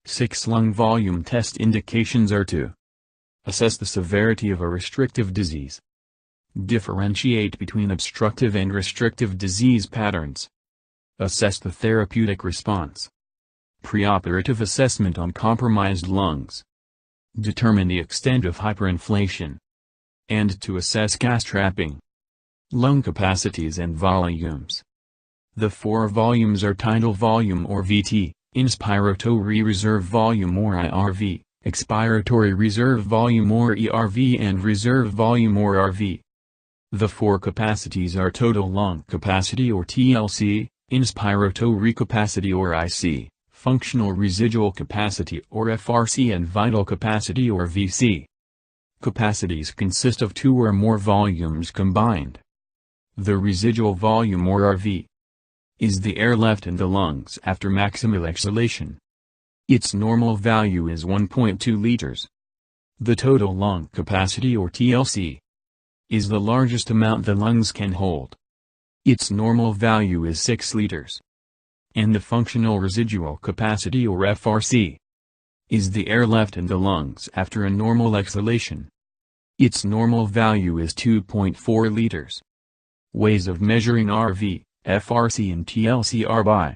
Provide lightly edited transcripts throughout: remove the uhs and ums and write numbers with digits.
6 lung volume test indications are to assess the severity of a restrictive disease, differentiate between obstructive and restrictive disease patterns, assess the therapeutic response, preoperative assessment on compromised lungs, determine the extent of hyperinflation, and to assess gas trapping, lung capacities and volumes. The 4 volumes are tidal volume or VT, inspiratory reserve volume or IRV, expiratory reserve volume or ERV and reserve volume or RV. The 4 capacities are total lung capacity or TLC, inspiratory capacity or IC, functional residual capacity or FRC and vital capacity or VC. Capacities consist of 2 or more volumes combined. The residual volume or RV is the air left in the lungs after maximal exhalation. Its normal value is 1.2 liters. The total lung capacity or TLC is the largest amount the lungs can hold. Its normal value is 6 liters. And the functional residual capacity or FRC is the air left in the lungs after a normal exhalation. Its normal value is 2.4 liters. Ways of measuring RV, FRC and TLC are by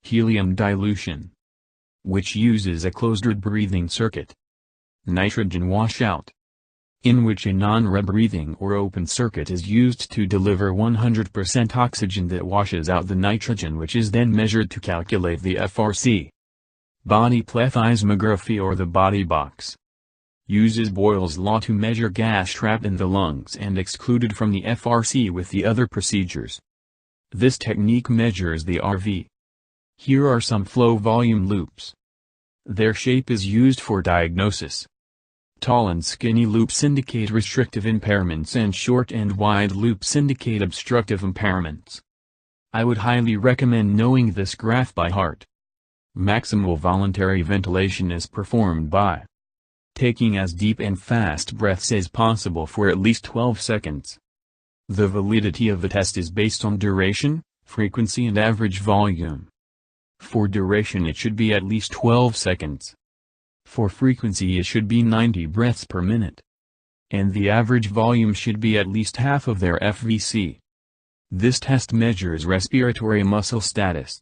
helium dilution, which uses a closed breathing circuit; nitrogen washout, in which a non-rebreathing or open circuit is used to deliver 100% oxygen that washes out the nitrogen, which is then measured to calculate the FRC. Body plethysmography or the body box uses Boyle's law to measure gas trapped in the lungs and excluded from the FRC with the other procedures. This technique measures the RV. Here are some flow volume loops. Their shape is used for diagnosis. Tall and skinny loops indicate restrictive impairments and short and wide loops indicate obstructive impairments. I would highly recommend knowing this graph by heart. Maximal voluntary ventilation is performed by taking as deep and fast breaths as possible for at least 12 seconds. The validity of the test is based on duration, frequency and average volume. For duration it should be at least 12 seconds. For frequency it should be 90 breaths per minute. And the average volume should be at least half of their FVC. This test measures respiratory muscle status.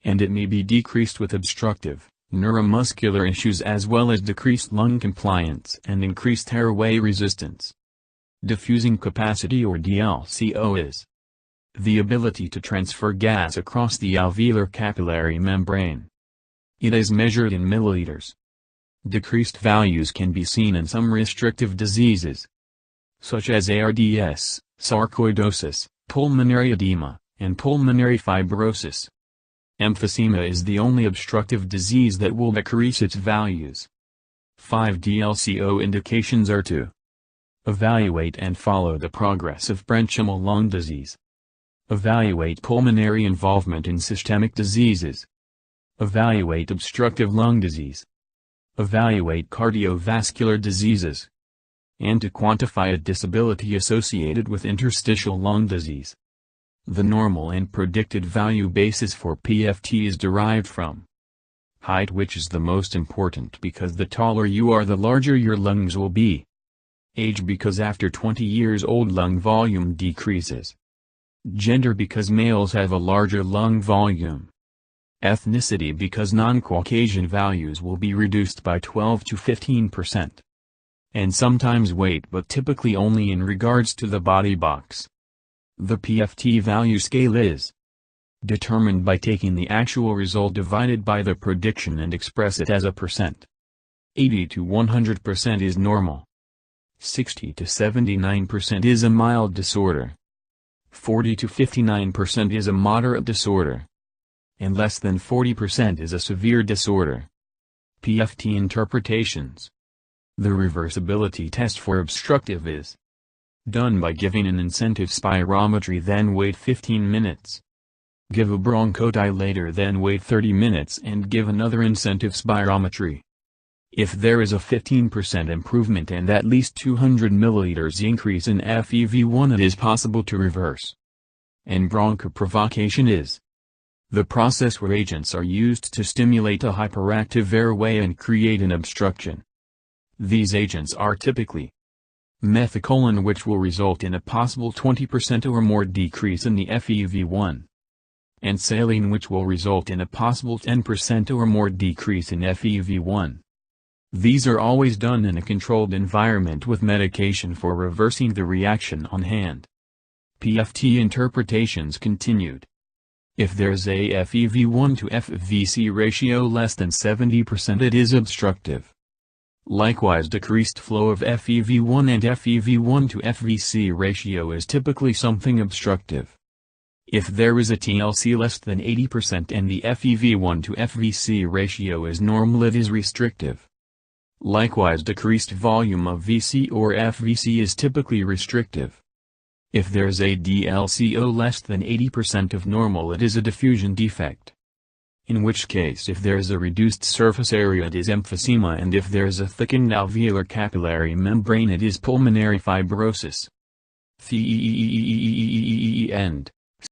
And it may be decreased with obstructive, neuromuscular issues as well as decreased lung compliance and increased airway resistance. Diffusing capacity or DLCO is the ability to transfer gas across the alveolar capillary membrane. It is measured in milliliters. Decreased values can be seen in some restrictive diseases, such as ARDS, sarcoidosis, pulmonary edema, and pulmonary fibrosis. Emphysema is the only obstructive disease that will decrease its values. 5 DLCO indications are to evaluate and follow the progress of parenchymal lung disease. Evaluate pulmonary involvement in systemic diseases. Evaluate obstructive lung disease. Evaluate cardiovascular diseases. And to quantify a disability associated with interstitial lung disease. The normal and predicted value basis for PFT is derived from height, which is the most important because the taller you are the larger your lungs will be. Age, because after 20 years old lung volume decreases. Gender, because males have a larger lung volume. Ethnicity, because non-Caucasian values will be reduced by 12 to 15%. And sometimes weight, but typically only in regards to the body box. The PFT value scale is determined by taking the actual result divided by the prediction and express it as a percent. 80 to 100% is normal. 60 to 79% is a mild disorder. 40 to 59% is a moderate disorder. And less than 40% is a severe disorder. PFT interpretations. The reversibility test for obstructive is done by giving an incentive spirometry, then wait 15 minutes. Give a bronchodilator, then wait 30 minutes and give another incentive spirometry. If there is a 15% improvement and at least 200 milliliters increase in FEV1, it is possible to reverse. And bronchoprovocation is The process where agents are used to stimulate a hyperactive airway and create an obstruction. These agents are typically methacholine, which will result in a possible 20% or more decrease in the FEV1, and saline, which will result in a possible 10% or more decrease in FEV1. These are always done in a controlled environment with medication for reversing the reaction on hand. PFT interpretations continued. If there's a FEV1 to FVC ratio less than 70%, it is obstructive. Likewise, decreased flow of FEV1 and FEV1 to FVC ratio is typically something obstructive. If there is a TLC less than 80% and the FEV1 to FVC ratio is normal, it is restrictive. Likewise, decreased volume of VC or FVC is typically restrictive. If there's a DLCO less than 80% of normal, it is a diffusion defect. In which case, if there's a reduced surface area, it is emphysema, and if there's a thickened alveolar capillary membrane, it is pulmonary fibrosis. The end.